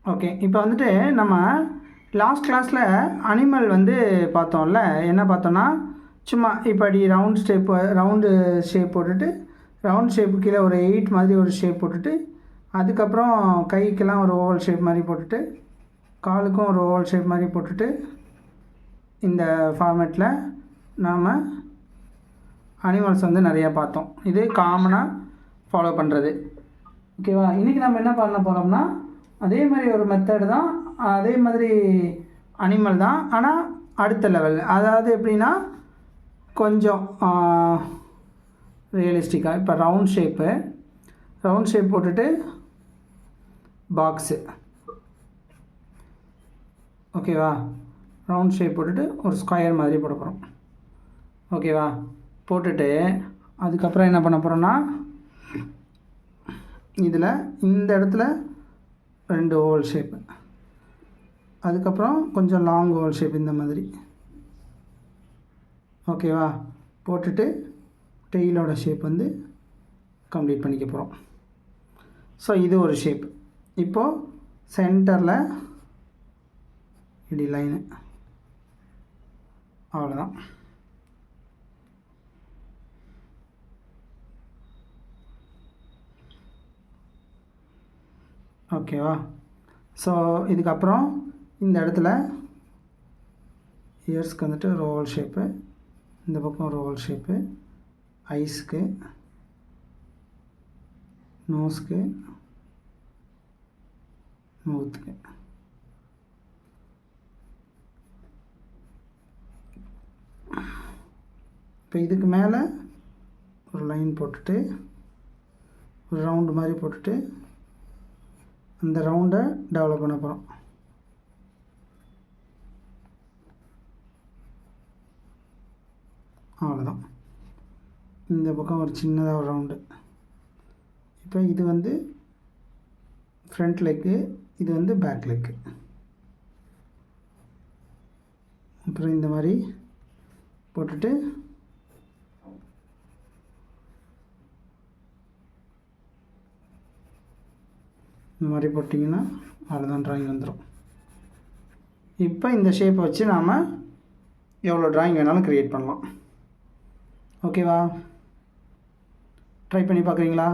Okay, இப்போ வந்துட்டு நம்ம லாஸ்ட் கிளாஸில் அனிமல் வந்து பார்த்தோம்ல. என்ன பார்த்தோன்னா, சும்மா இப்படி ரவுண்டு ஷேப் போட்டுட்டு, ரவுண்ட் ஷேப்பு கீழே ஒரு 8 மாதிரி ஒரு ஷேப் போட்டுட்டு, அதுக்கப்புறம் கைக்கெல்லாம் ஒரு ஓவல் ஷேப் மாதிரி போட்டுட்டு, காலுக்கும் ஒரு ஓவல் ஷேப் மாதிரி போட்டுட்டு, இந்த ஃபார்மேட்டில் நாம் அனிமல்ஸ் வந்து நிறையா பார்த்தோம். இது காமனாக ஃபாலோ பண்ணுறது. ஓகேவா? இன்றைக்கி நம்ம என்ன பண்ண போகிறோம்னா, அதே மாதிரி ஒரு மெத்தடு தான், அதே மாதிரி அனிமல் தான், ஆனால் அடுத்த லெவல். அதாவது எப்படின்னா, கொஞ்சம் ரியலிஸ்டிக்காக. இப்போ ரவுண்ட் ஷேப் போட்டுட்டு பாக்ஸு. ஓகேவா? ரவுண்ட் ஷேப் போட்டுட்டு ஒரு ஸ்கொயர் மாதிரி போட போகிறோம். ஓகேவா? போட்டுட்டு அதுக்கப்புறம் என்ன பண்ண போகிறோன்னா, இதில் இந்த இடத்துல 2 ஓவல் ஷேப்பு, அதுக்கப்புறம் கொஞ்சம் லாங் ஓவல் ஷேப் இந்த மாதிரி. ஓகேவா? போட்டுட்டு டெய்லோட ஷேப் வந்து கம்ப்ளீட் பண்ணிக்க போகிறோம். ஸோ இது ஒரு ஷேப். இப்போது சென்டரில் இப்படி லைனு, அவ்வளோதான். ஓகேவா? ஸோ இதுக்கப்புறம் இந்த இடத்துல இயர்ஸ்க்கு வந்துட்டு ஒரு ஓவல் ஷேப்பு, இந்த பக்கம் ஒரு ஓவல் ஷேப்பு, ஐஸ்க்கு, நோஸ்க்கு, மவுத்துக்கு. இப்போ இதுக்கு மேலே ஒரு லைன் போட்டுட்டு, ஒரு ரவுண்டு மாதிரி போட்டுட்டு, அந்த ரவுண்டை டெவலப் பண்ண போகிறோம். அவ்வளோதான். இந்த பக்கம் ஒரு சின்னதாக ஒரு ரவுண்டு. இப்போ இது வந்து ஃப்ரண்ட் லெக்கு, இது வந்து பேக் லெக்கு. அப்புறம் இந்த மாதிரி போட்டுட்டு இந்த மாதிரி போட்டிங்கன்னா அவ்வளோதான், ட்ராயிங் வந்துடும். இப்போ இந்த ஷேப்பை வச்சு நாம் எவ்வளோ ட்ராயிங் வேணாலும் க்ரியேட் பண்ணலாம். ஓகேவா? ட்ரை பண்ணி பார்க்குறீங்களா?